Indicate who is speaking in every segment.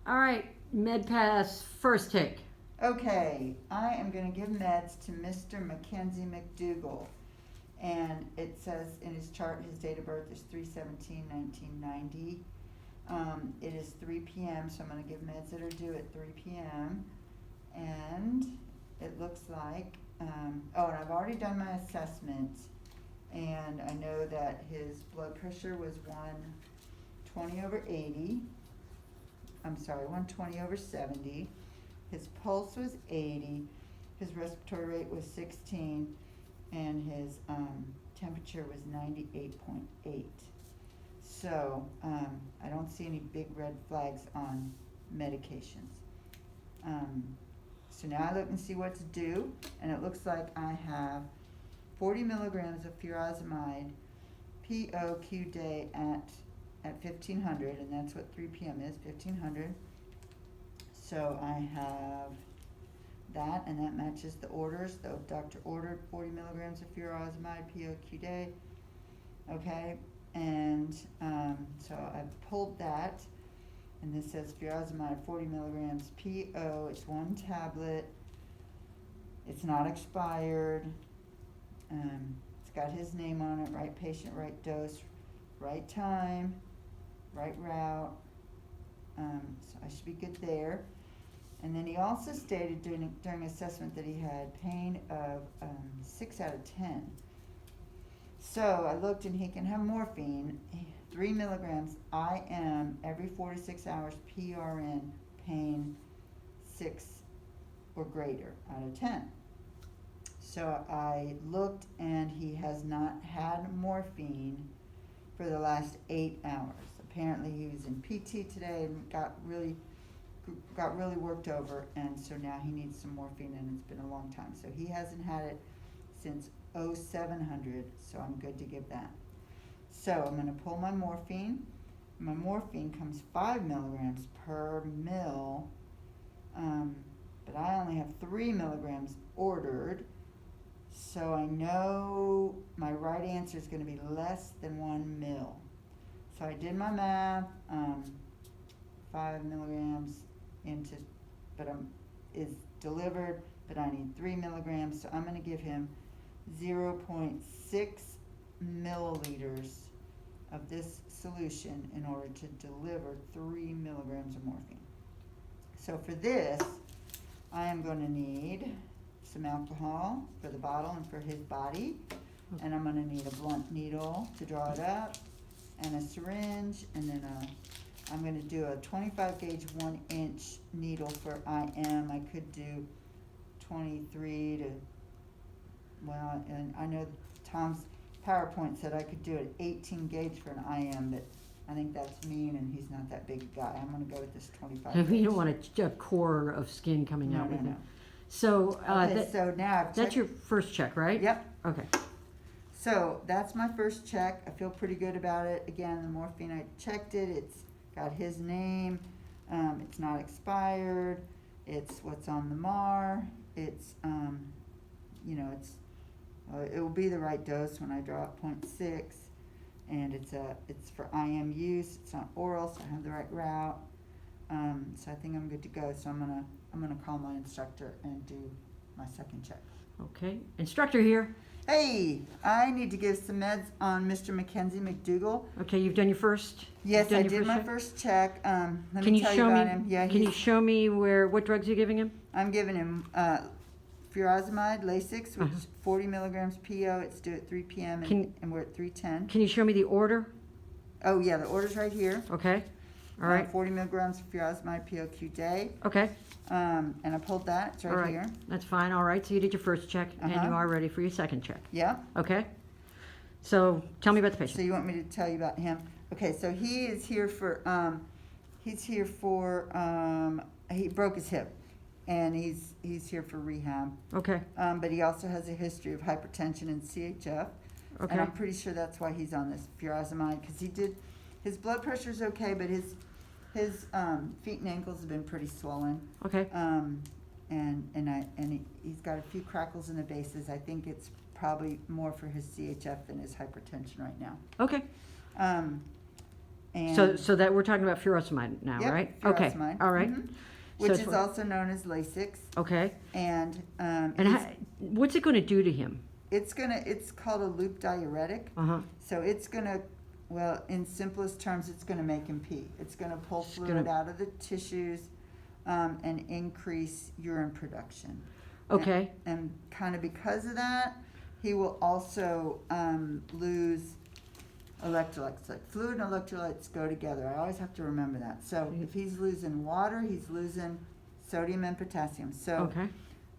Speaker 1: All right, MedPass first take.
Speaker 2: Okay, I am going to give meds to Mr. Mackenzie McDougall. And it says in his chart his date of birth is 3/17/1990. It is 3 p.m., so I'm going to give meds that are due at 3 p.m. And it looks like, and I've already done my assessment. And I know that his blood pressure was 120/80. I'm sorry, 120/70. His pulse was 80. His respiratory rate was 16. And his temperature was 98.8. So I don't see any big red flags on medications. So now I look and see what's due, and it looks like I have 40 milligrams of furosemide POQ day at 1500, and that's what 3 p.m. is, 1500. So I have that, and that matches the orders. The doctor ordered 40 milligrams of furosemide POQ day. Okay, and so I pulled that, and this says furosemide 40 milligrams PO. It's one tablet. It's not expired. It's got his name on it. Right patient, right dose, right time, right route. So I should be good there. And then he also stated during assessment that he had pain of 6 out of 10. So I looked, and he can have morphine, 3 milligrams IM every 4 to 6 hours, PRN, pain 6 or greater out of 10. So I looked, and he has not had morphine for the last 8 hours. Apparently he was in PT today and got really worked over, and so now he needs some morphine, and it's been a long time. So he hasn't had it since 0700, so I'm good to give that. So I'm going to pull my morphine. My morphine comes 5 milligrams per mil, but I only have 3 milligrams ordered, so I know my right answer is going to be less than 1 mil. So I did my math, 5 milligrams is delivered, but I need 3 milligrams, so I'm going to give him 0.6 milliliters of this solution in order to deliver 3 milligrams of morphine. So for this, I am going to need some alcohol for the bottle and for his body, and I'm going to need a blunt needle to draw it up, and a syringe, and then I'm going to do a 25 gauge 1 inch needle for IM. I could do 23 to, well, and I know Tom's PowerPoint said I could do an 18 gauge for an IM, but I think that's mean, and he's not that big a guy. I'm going to go with this 25 gauge.
Speaker 1: You don't want a core of skin coming out with it. So,
Speaker 2: so now
Speaker 1: that's your first check, right?
Speaker 2: Yep.
Speaker 1: Okay.
Speaker 2: So that's my first check. I feel pretty good about it. Again, the morphine, I checked it. It's got his name. It's not expired. It's what's on the MAR. It's, it will be the right dose when I draw it 0.6. And it's for IM use. It's not oral, so I have the right route. So I think I'm good to go. So I'm gonna call my instructor and do my second check.
Speaker 1: Okay. Instructor here.
Speaker 2: Hey, I need to give some meds on Mr. Mackenzie McDougall.
Speaker 1: Okay, you've done your first.
Speaker 2: Yes, I did my first check. Let me tell you about him. Yeah,
Speaker 1: can you show me what drugs you're giving him?
Speaker 2: I'm giving him furosemide Lasix, which is 40 milligrams PO. It's due at 3 p.m. and we're at 3:10.
Speaker 1: Can you show me the order?
Speaker 2: Oh yeah, the order's right here.
Speaker 1: Okay. All right.
Speaker 2: 40 milligrams of furosemide POQ day.
Speaker 1: Okay.
Speaker 2: And I pulled that. It's right here.
Speaker 1: That's fine. All right. So you did your first check, and you are ready for your second check.
Speaker 2: Yeah.
Speaker 1: Okay. So tell me about the patient.
Speaker 2: So you want me to tell you about him? Okay. So he is here for he broke his hip, and he's here for rehab.
Speaker 1: Okay.
Speaker 2: But he also has a history of hypertension and CHF. Okay. And I'm pretty sure that's why he's on this furosemide, because his blood pressure's okay, but his feet and ankles have been pretty swollen.
Speaker 1: Okay.
Speaker 2: And he's got a few crackles in the bases. I think it's probably more for his CHF than his hypertension right now.
Speaker 1: Okay.
Speaker 2: And
Speaker 1: So that we're talking about furosemide now,
Speaker 2: Yep,
Speaker 1: right? Okay,
Speaker 2: furosemide.
Speaker 1: all right.
Speaker 2: Mhm.
Speaker 1: So
Speaker 2: Which
Speaker 1: it's
Speaker 2: is
Speaker 1: what-
Speaker 2: also known as Lasix.
Speaker 1: Okay,
Speaker 2: And
Speaker 1: and what's it gonna do to him?
Speaker 2: it's called a loop diuretic.
Speaker 1: Uh-huh,
Speaker 2: So it's gonna, well, in simplest terms, it's gonna make him pee. It's gonna pull
Speaker 1: It's
Speaker 2: fluid
Speaker 1: gonna-
Speaker 2: out of the tissues, and increase urine production.
Speaker 1: okay,
Speaker 2: And kind of because of that, he will also, lose electrolytes. Like fluid and electrolytes go together. I always have to remember that. So if he's losing water, he's losing sodium and potassium.
Speaker 1: okay,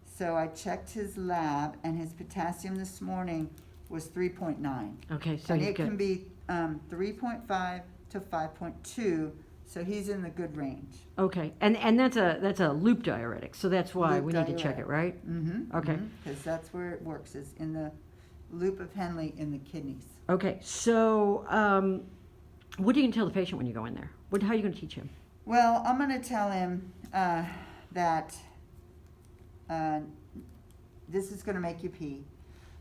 Speaker 2: So I checked his lab, and his potassium this morning was 3.9.
Speaker 1: okay, so
Speaker 2: And
Speaker 1: he's
Speaker 2: it can
Speaker 1: good.
Speaker 2: be 3.5 to 5.2, so he's in the good range.
Speaker 1: Okay, and that's a loop diuretic, so that's why
Speaker 2: Loop
Speaker 1: we need to check
Speaker 2: diuretic.
Speaker 1: it, right?
Speaker 2: Mm-hmm.
Speaker 1: Okay.
Speaker 2: Because that's where it works, is in the loop of Henle in the kidneys.
Speaker 1: Okay, so, what are you gonna tell the patient when you go in there? How are you gonna teach him?
Speaker 2: Well, I'm going to tell him that this is going to make you pee.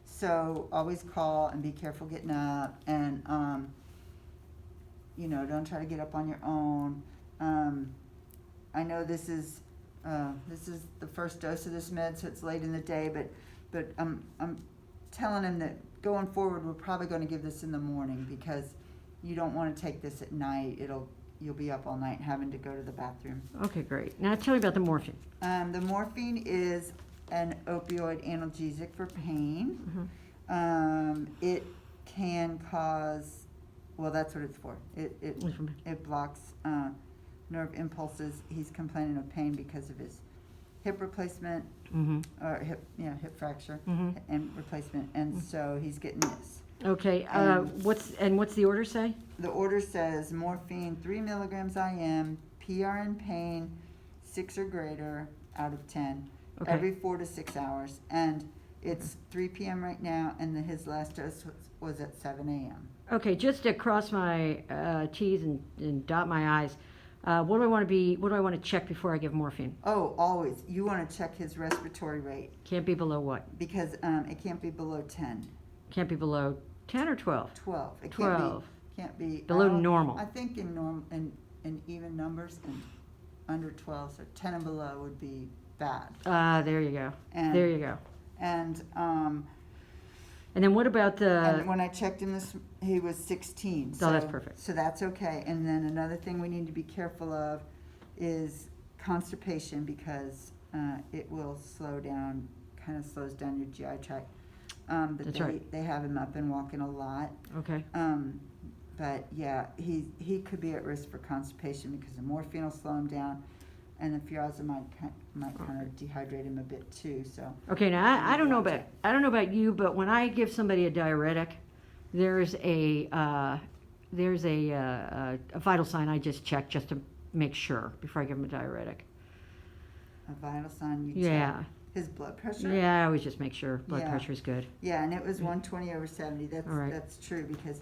Speaker 2: So always call and be careful getting up, and don't try to get up on your own. I know this is the first dose of this med, so it's late in the day, but I'm telling him that going forward, we're probably going to give this in the morning, because you don't want to take this at night. You'll be up all night having to go to the bathroom.
Speaker 1: Okay, great. Now tell me about the morphine.
Speaker 2: The morphine is an opioid analgesic for pain. It can cause, well, that's what it's for. It blocks nerve impulses. He's complaining of pain because of his hip replacement,
Speaker 1: Mm-hmm,
Speaker 2: or hip fracture
Speaker 1: mm-hmm.
Speaker 2: and replacement, and so he's getting this.
Speaker 1: Okay, what's the order say?
Speaker 2: The order says morphine 3 milligrams IM, PRN pain 6 or greater out of 10,
Speaker 1: Okay.
Speaker 2: every 4 to 6 hours, and it's 3 p.m. right now, and his last dose was at 7 a.m.
Speaker 1: Okay, just to cross my T's and dot my I's, what do I want to check before I give morphine?
Speaker 2: Oh, always, you want to check his respiratory rate,
Speaker 1: Can't be below what?
Speaker 2: because it can't be below 10.
Speaker 1: Can't be below 10 or 12?
Speaker 2: 12. It
Speaker 1: 12.
Speaker 2: Can't be
Speaker 1: Below normal.
Speaker 2: I think in even numbers, and under 12, so 10 and below would be bad.
Speaker 1: There you go.
Speaker 2: And
Speaker 1: There you go.
Speaker 2: And
Speaker 1: And then what about
Speaker 2: and
Speaker 1: the,
Speaker 2: when I checked him he was 16.
Speaker 1: Oh, that's perfect.
Speaker 2: So that's okay. And then another thing we need to be careful of is constipation, because it will kind of slows down your GI tract. But
Speaker 1: That's right.
Speaker 2: they have him up and walking a lot.
Speaker 1: okay,
Speaker 2: But yeah, he could be at risk for constipation, because the morphine will slow him down, and the furosemide might kind of dehydrate him a bit too. So
Speaker 1: okay, now I don't know about you, but when I give somebody a diuretic, there's a vital sign I just check just to make sure before I give them a diuretic.
Speaker 2: a vital sign you
Speaker 1: Yeah.
Speaker 2: check his blood pressure.
Speaker 1: Yeah, I always just make sure blood
Speaker 2: Yeah.
Speaker 1: pressure is good.
Speaker 2: Yeah, and it was 120 over 70. That's
Speaker 1: All right.
Speaker 2: that's true, because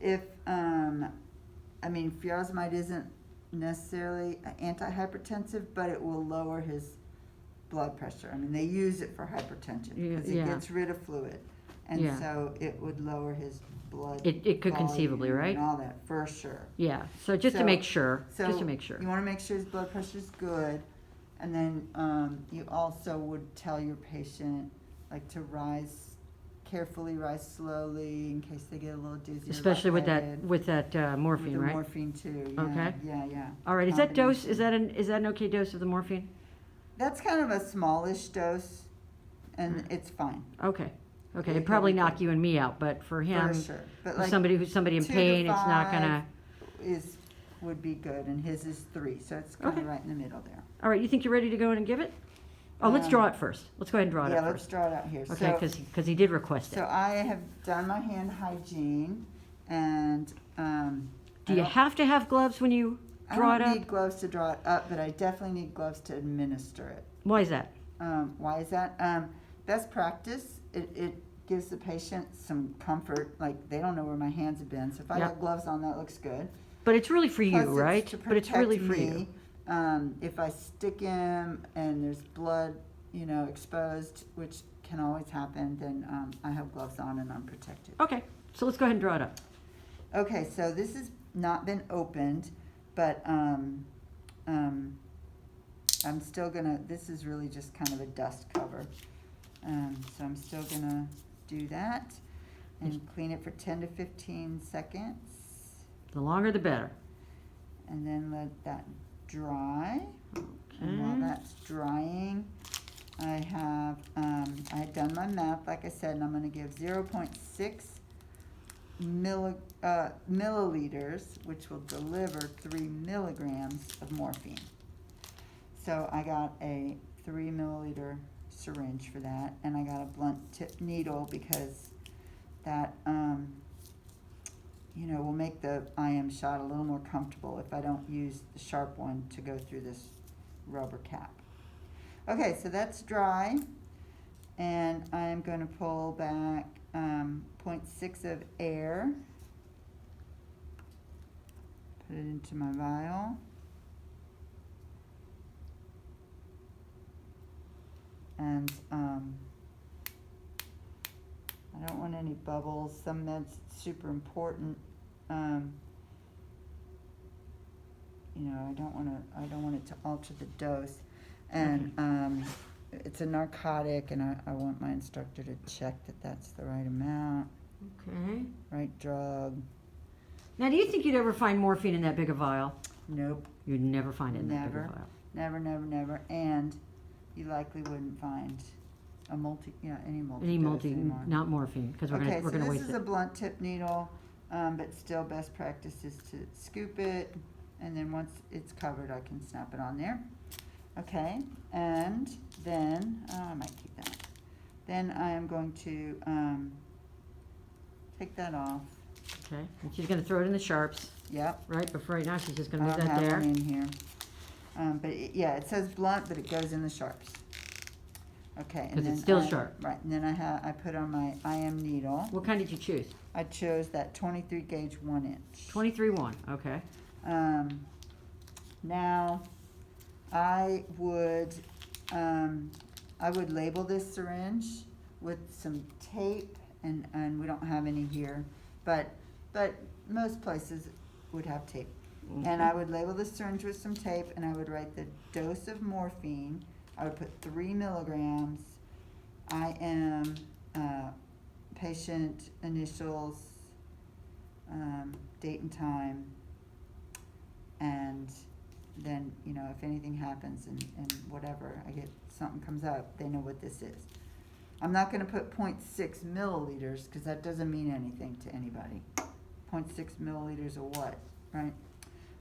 Speaker 2: if furosemide isn't necessarily antihypertensive, but it will lower his blood pressure. I mean, they use it for hypertension because it
Speaker 1: Yeah.
Speaker 2: gets rid of fluid, and
Speaker 1: Yeah.
Speaker 2: so it would lower his blood.
Speaker 1: It could conceivably,
Speaker 2: volume
Speaker 1: right?
Speaker 2: And all that, for sure.
Speaker 1: Yeah, so just to
Speaker 2: So-
Speaker 1: make sure,
Speaker 2: So
Speaker 1: just to make sure.
Speaker 2: you want to make sure his blood pressure is good, and then you also would tell your patient to carefully rise slowly in case they get a little dizzy. or
Speaker 1: Especially with
Speaker 2: lightheaded.
Speaker 1: with that morphine,
Speaker 2: With the
Speaker 1: right?
Speaker 2: morphine too. Yeah,
Speaker 1: Okay.
Speaker 2: Yeah.
Speaker 1: All right, is that dose,
Speaker 2: Combination.
Speaker 1: is that an okay dose of the morphine?
Speaker 2: That's kind of a smallish dose, and it's fine.
Speaker 1: Okay, okay,
Speaker 2: It
Speaker 1: it'd probably
Speaker 2: could be
Speaker 1: knock
Speaker 2: good.
Speaker 1: you and me out, but for him,
Speaker 2: For sure. But
Speaker 1: for somebody in
Speaker 2: 2 to
Speaker 1: pain, it's not
Speaker 2: 5
Speaker 1: gonna,
Speaker 2: would be good, and his is 3, so it's kind
Speaker 1: Okay.
Speaker 2: of right in the middle there.
Speaker 1: all right, you think you're ready to go in and give it? Oh, let's draw it first. Let's go ahead and draw it
Speaker 2: Yeah,
Speaker 1: up
Speaker 2: let's
Speaker 1: first.
Speaker 2: draw it out here.
Speaker 1: Okay, because he did request
Speaker 2: So
Speaker 1: it.
Speaker 2: I have done my hand hygiene, and
Speaker 1: Do you have to have gloves when you draw it
Speaker 2: I don't
Speaker 1: up?
Speaker 2: need gloves to draw it up, but I definitely need gloves to administer it.
Speaker 1: Why is that?
Speaker 2: Why is that? Best practice. It gives the patient some comfort. Like, they don't know where my hands have been, so if I
Speaker 1: Yep.
Speaker 2: got gloves on, that looks good.
Speaker 1: But it's really for
Speaker 2: Plus,
Speaker 1: you,
Speaker 2: it's
Speaker 1: right?
Speaker 2: to
Speaker 1: But it's really
Speaker 2: protect
Speaker 1: for you.
Speaker 2: me. If I stick him and there's blood, exposed, which can always happen, then I have gloves on and I'm protected.
Speaker 1: Okay, so let's go ahead and draw it up.
Speaker 2: Okay, so this is not been opened, but, I'm still gonna, this is really just kind of a dust cover. So I'm still gonna do that and clean it for 10 to 15 seconds.
Speaker 1: The longer the better.
Speaker 2: And then let that dry.
Speaker 1: Okay.
Speaker 2: And while that's drying, I have, I had done my math, like I said, and I'm gonna give 0.6 milliliters, which will deliver 3 milligrams of morphine. So I got a 3 milliliter syringe for that, and I got a blunt tip needle because that, you know, will make the IM shot a little more comfortable if I don't use the sharp one to go through this rubber cap. Okay, so that's dry, and I'm going to pull back 0.6 of air, put it into my vial, and I don't want any bubbles. Some meds, super important. You know, I don't want it to alter the dose, and it's a narcotic, and I want my instructor to check that that's the right amount,
Speaker 1: Okay.
Speaker 2: right drug.
Speaker 1: Now, do you think you'd ever find morphine in that big a vial?
Speaker 2: Nope,
Speaker 1: You'd never find it in that big
Speaker 2: Never.
Speaker 1: a vial.
Speaker 2: never, never, never, and you likely wouldn't find any multi
Speaker 1: Any multi,
Speaker 2: anymore.
Speaker 1: not morphine, because we're
Speaker 2: Okay,
Speaker 1: gonna
Speaker 2: so
Speaker 1: waste
Speaker 2: this is
Speaker 1: it.
Speaker 2: a blunt tip needle, but still best practice is to scoop it, and then once it's covered, I can snap it on there. Okay, and then, I might keep that. Then I am going to, take that off.
Speaker 1: Okay, and she's gonna throw it in the sharps,
Speaker 2: Yep,
Speaker 1: right? But for right now, she's just gonna
Speaker 2: I
Speaker 1: leave
Speaker 2: don't
Speaker 1: that
Speaker 2: have
Speaker 1: there.
Speaker 2: one in here. But yeah, it says blunt, but it goes in the sharps. Okay, and
Speaker 1: 'Cause
Speaker 2: then
Speaker 1: it's still
Speaker 2: I-
Speaker 1: sharp.
Speaker 2: Right, and then I put on my IM needle.
Speaker 1: What kind did you choose?
Speaker 2: I chose that 23 gauge 1 inch.
Speaker 1: 23-1, okay.
Speaker 2: Now, I would label this syringe with some tape, and we don't have any here, but most places would have tape. And I would label the syringe with some tape, and I would write the dose of morphine. I would put 3 milligrams. I am patient initials, date and time, and then, you know, if anything happens and whatever, something comes up, they know what this is. I'm not gonna put 0.6 milliliters, cause that doesn't mean anything to anybody. 0.6 milliliters of what, right?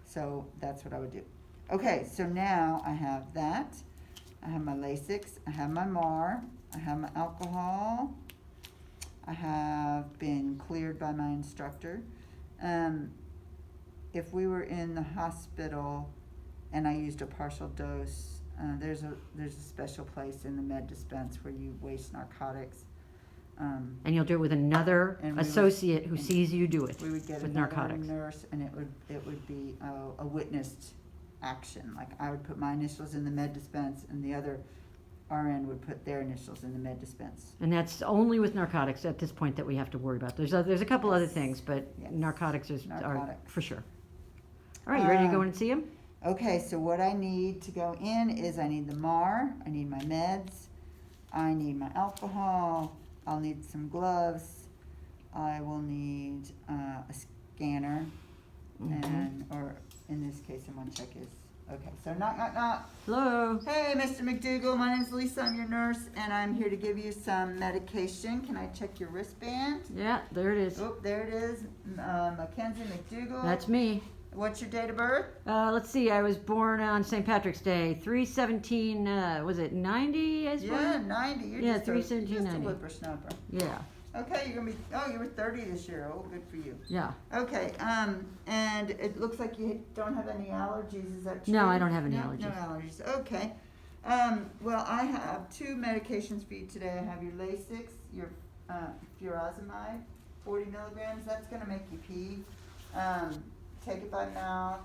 Speaker 2: So that's what I would do. Okay, so now I have that. I have my Lasix, I have my MAR, I have my alcohol. I have been cleared by my instructor. If we were in the hospital and I used a partial dose, there's a special place in the med dispense where you waste narcotics.
Speaker 1: And you'll do it with another
Speaker 2: And we would-
Speaker 1: associate who sees you do it
Speaker 2: We would get
Speaker 1: with
Speaker 2: another
Speaker 1: narcotics.
Speaker 2: nurse, and it would be a witnessed action. Like, I would put my initials in the med dispense, and the other RN would put their initials in the med dispense.
Speaker 1: And that's only with narcotics at this point that we have to worry about. There's a couple other
Speaker 2: Yes.
Speaker 1: things, but
Speaker 2: Yes.
Speaker 1: narcotics are
Speaker 2: Narcotics.
Speaker 1: for sure. All right, you ready to go
Speaker 2: Um,
Speaker 1: in and see him?
Speaker 2: Okay, so what I need to go in is I need the MAR, I need my meds, I need my alcohol, I'll need some gloves, I will need a scanner, and, or in this case, someone check his, okay, so knock, knock, knock.
Speaker 1: Hello.
Speaker 2: Hey, Mr. McDougal, my name's Lisa, I'm your nurse, and I'm here to give you some medication. Can I check your wristband?
Speaker 1: Yeah, there it is.
Speaker 2: Oh, there it is, Mackenzie McDougal.
Speaker 1: That's me.
Speaker 2: What's your date of birth?
Speaker 1: Let's see. I was born on St. Patrick's Day, 3/17. Was it 90? I was
Speaker 2: Yeah,
Speaker 1: born?
Speaker 2: 90. You're
Speaker 1: Yeah,
Speaker 2: just a
Speaker 1: 3/17/90.
Speaker 2: whippersnapper.
Speaker 1: Yeah.
Speaker 2: Okay, you're gonna be. Oh, you were 30 this year. Oh, good for you.
Speaker 1: Yeah.
Speaker 2: Okay. And it looks like you don't have any allergies. Is that true?
Speaker 1: No, I don't have any
Speaker 2: No
Speaker 1: allergies.
Speaker 2: allergies. Okay. Well, I have 2 medications for you today. I have your Lasix, your furosemide, 40 milligrams. That's gonna make you pee. Take it by mouth.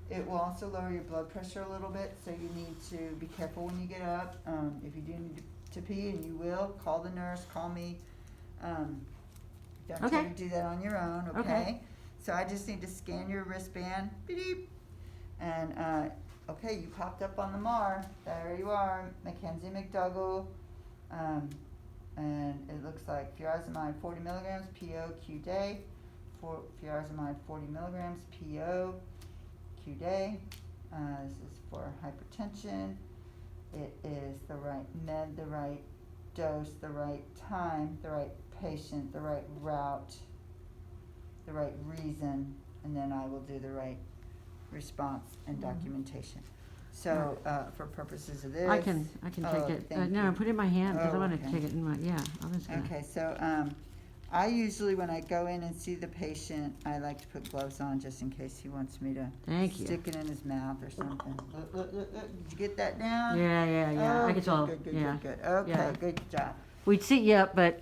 Speaker 2: It will also lower your blood pressure a little bit, so you need to be careful when you get up. If you do need to pee, and you will, call the nurse, call me. You have
Speaker 1: Okay.
Speaker 2: to do that on your own, okay?
Speaker 1: Okay.
Speaker 2: So I just need to scan your wristband, beep, and, okay, you popped up on the MAR, there you are, Mackenzie McDougall, and it looks like furosemide 40 milligrams, PO, Q day, furosemide 40 milligrams, PO, Q day, this is for hypertension, it is the right med, the right dose, the right time, the right patient, the right route, the right reason, and then I will do the right response and documentation. So, for purposes of this.
Speaker 1: I can
Speaker 2: Oh,
Speaker 1: take it.
Speaker 2: thank
Speaker 1: No,
Speaker 2: you.
Speaker 1: put it in my hand, because I
Speaker 2: Oh,
Speaker 1: wanna
Speaker 2: okay.
Speaker 1: take it in my, yeah, I'm just gonna.
Speaker 2: Okay, so, I usually, when I go in and see the patient, I like to put gloves on just in case he wants me to
Speaker 1: Thank you.
Speaker 2: stick it in his mouth or something. Look, did you get that down?
Speaker 1: Yeah, yeah, I
Speaker 2: Oh,
Speaker 1: can tell,
Speaker 2: good, good,
Speaker 1: yeah.
Speaker 2: good, good. Okay,
Speaker 1: yeah.
Speaker 2: good job.
Speaker 1: We'd sit you up, but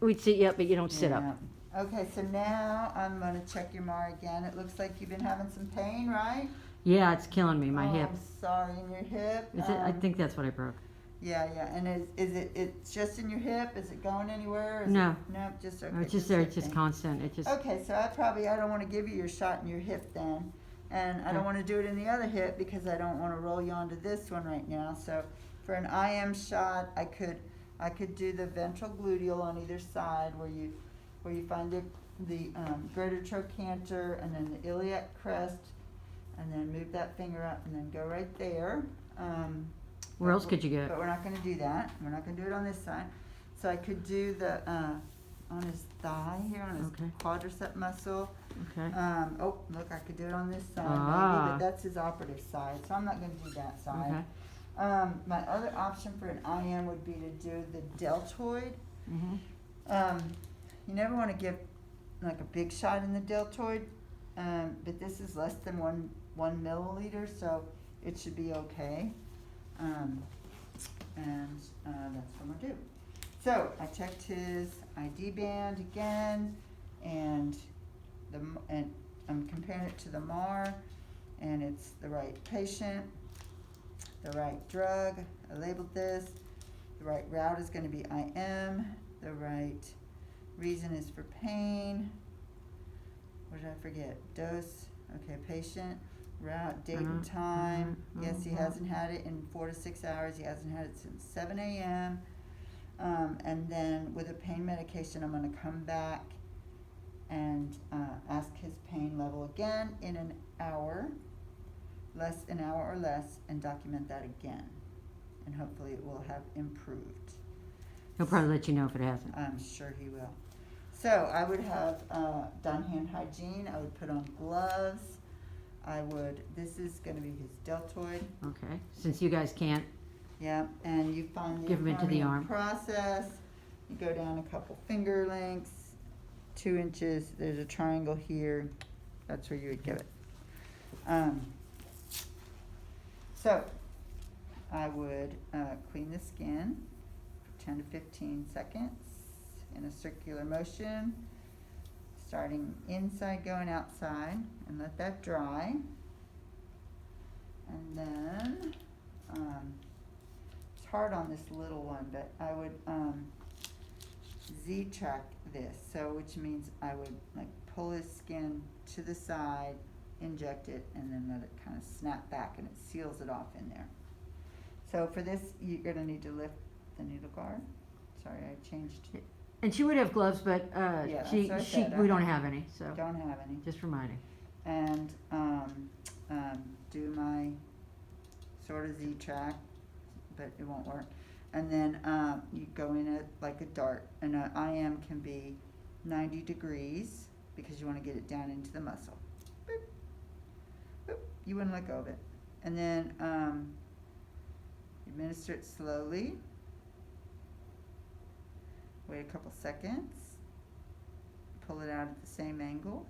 Speaker 1: you don't sit up.
Speaker 2: Yeah. Okay, so now I'm gonna check your MAR again. It looks like you've been having some pain, right?
Speaker 1: Yeah, it's killing me, my
Speaker 2: Oh,
Speaker 1: hip.
Speaker 2: I'm sorry, in your hip.
Speaker 1: Is it, I think that's what I broke.
Speaker 2: Yeah, yeah, and it's just in your hip? Is it going anywhere? Is
Speaker 1: No.
Speaker 2: It, no, just okay.
Speaker 1: It's just there,
Speaker 2: hip
Speaker 1: it's just
Speaker 2: pain.
Speaker 1: constant, it just,
Speaker 2: Okay, so I don't wanna give you your shot in your hip then. And I don't
Speaker 1: Okay.
Speaker 2: wanna do it in the other hip because I don't wanna roll you onto this one right now. So for an IM shot, I could do the ventral gluteal on either side where you find the greater trochanter and then the iliac crest, and then move that finger up and then go right there.
Speaker 1: where else could you get
Speaker 2: But
Speaker 1: it?
Speaker 2: we're not gonna do that. We're not gonna do it on this side. So I could do the, on his thigh here, on his
Speaker 1: Okay.
Speaker 2: quadricep muscle.
Speaker 1: Okay,
Speaker 2: Oh, look, I could do it on this side
Speaker 1: Ah.
Speaker 2: maybe, but that's his operative side, so I'm not gonna do that side.
Speaker 1: okay.
Speaker 2: My other option for an IM would be to do the deltoid.
Speaker 1: Mm-hmm.
Speaker 2: You never wanna give like a big shot in the deltoid, but this is less than one milliliter, so it should be okay. That's what I'm gonna do. So I checked his ID band again, and I'm comparing it to the MAR, and it's the right patient, the right drug. I labeled this. The right route is going to be IM. The right reason is for pain. What did I forget? Dose. Okay, patient. Route, date and time. Yes, he hasn't had it in 4 to 6 hours. He hasn't had it since 7 a.m. And then with a pain medication, I'm going to come back and ask his pain level again in an hour or less, and document that again. And hopefully it will have improved.
Speaker 1: He'll probably let you know if it hasn't.
Speaker 2: I'm sure he will. So I would have done hand hygiene. I would put on gloves. This is going to be his deltoid.
Speaker 1: Okay, since you guys can't,
Speaker 2: Yeah, and you find the
Speaker 1: Give 'em into the
Speaker 2: acromion
Speaker 1: arm.
Speaker 2: process. You go down a couple finger lengths, 2 inches. There's a triangle here. That's where you would give it. So I would clean the skin for 10 to 15 seconds in a circular motion, starting inside, going outside, and let that dry. And then, it's hard on this little one, but I would Z-track this, so which means I would like pull his skin to the side, inject it, and then let it kind of snap back, and it seals it off in there. So for this, you're gonna need to lift the needle guard. Sorry, I changed.
Speaker 1: and she would have gloves, but
Speaker 2: Yeah, that's what I said.
Speaker 1: we don't have any, so
Speaker 2: Don't have any.
Speaker 1: just reminding.
Speaker 2: And do my sort of Z-track, but it won't work. And then you go in it like a dart, and an IM can be 90 degrees because you want to get it down into the muscle. Boop. Boop. You wouldn't let go of it. And then administer it slowly. Wait a couple seconds. Pull it out at the same angle.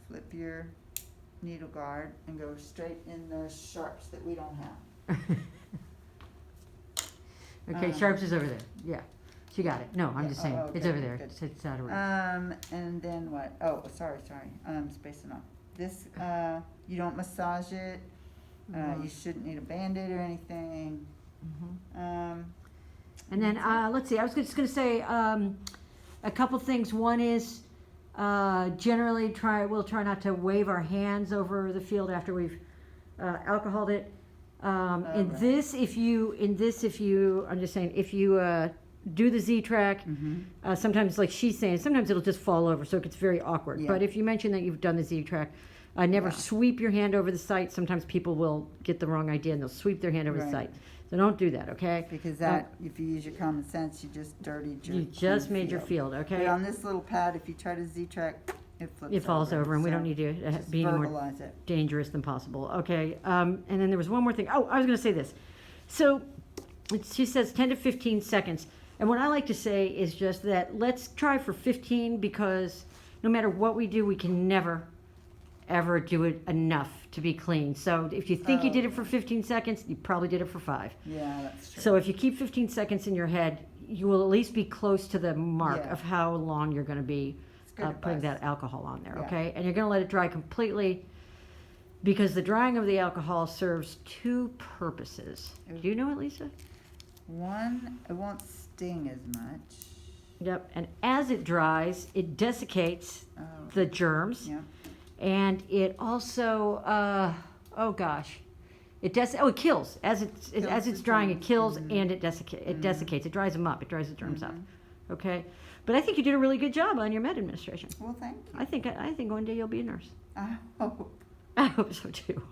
Speaker 2: Flip your needle guard and go straight in those sharps that we don't have.
Speaker 1: Okay, Sharps is over there, yeah, she got it, no, I'm
Speaker 2: Yeah,
Speaker 1: just saying,
Speaker 2: oh,
Speaker 1: it's
Speaker 2: good,
Speaker 1: over there,
Speaker 2: good.
Speaker 1: it's out of reach.
Speaker 2: And then what? Oh, sorry. Spacing off. This, you don't massage it. You shouldn't need a Band-Aid or anything.
Speaker 1: Mhm. And then, let's see, I was just gonna say, a couple things. One is, Generally, we'll try not to wave our hands over the field after we've alcoholed it.
Speaker 2: Right.
Speaker 1: I'm just saying, if you do the Z-Track, sometimes, like she's saying, sometimes it'll just fall over, so it gets very awkward.
Speaker 2: Yeah.
Speaker 1: But if you mention that you've done the Z-Track, never
Speaker 2: Yeah.
Speaker 1: sweep your hand over the site. Sometimes people will get the wrong idea and they'll sweep their hand over the
Speaker 2: Right.
Speaker 1: site. So don't do that, okay?
Speaker 2: Because that, if you use your common sense, you just dirtied your
Speaker 1: You just
Speaker 2: clean
Speaker 1: made your field,
Speaker 2: But
Speaker 1: okay?
Speaker 2: on this little pad, if you try to Z-Track, it flips
Speaker 1: It falls over, and we don't
Speaker 2: so
Speaker 1: need to
Speaker 2: just
Speaker 1: be any more
Speaker 2: verbalize it.
Speaker 1: dangerous than possible. Okay, and then there was one more thing. Oh, I was going to say this. So she says 10 to 15 seconds. And what I like to say is just that let's try for 15, because no matter what we do, we can never, ever do it enough to be clean. So if you think you did it for 15 seconds, you probably did it for 5.
Speaker 2: Yeah, that's true.
Speaker 1: So if you keep 15 seconds in your head, you will at least be close to the mark
Speaker 2: Yeah.
Speaker 1: of how long you're going to be
Speaker 2: It's good
Speaker 1: putting
Speaker 2: advice.
Speaker 1: that alcohol on there,
Speaker 2: Yeah.
Speaker 1: okay? And you're going to let it dry completely, because the drying of the alcohol serves 2 purposes. Do you know it, Lisa?
Speaker 2: One, it won't sting as much.
Speaker 1: Yep. And as it dries, it desiccates
Speaker 2: Oh,
Speaker 1: the germs,
Speaker 2: yeah.
Speaker 1: and it also, it kills. As it's
Speaker 2: Kills the
Speaker 1: drying, it
Speaker 2: germs.
Speaker 1: kills
Speaker 2: Mhm.
Speaker 1: and it desiccates. It dries them up. It dries the germs up.
Speaker 2: Mhm.
Speaker 1: Okay. But I think you did a really good job on your med administration.
Speaker 2: Well, thank you.
Speaker 1: I think one day you'll be a nurse.
Speaker 2: I hope.
Speaker 1: I hope so too.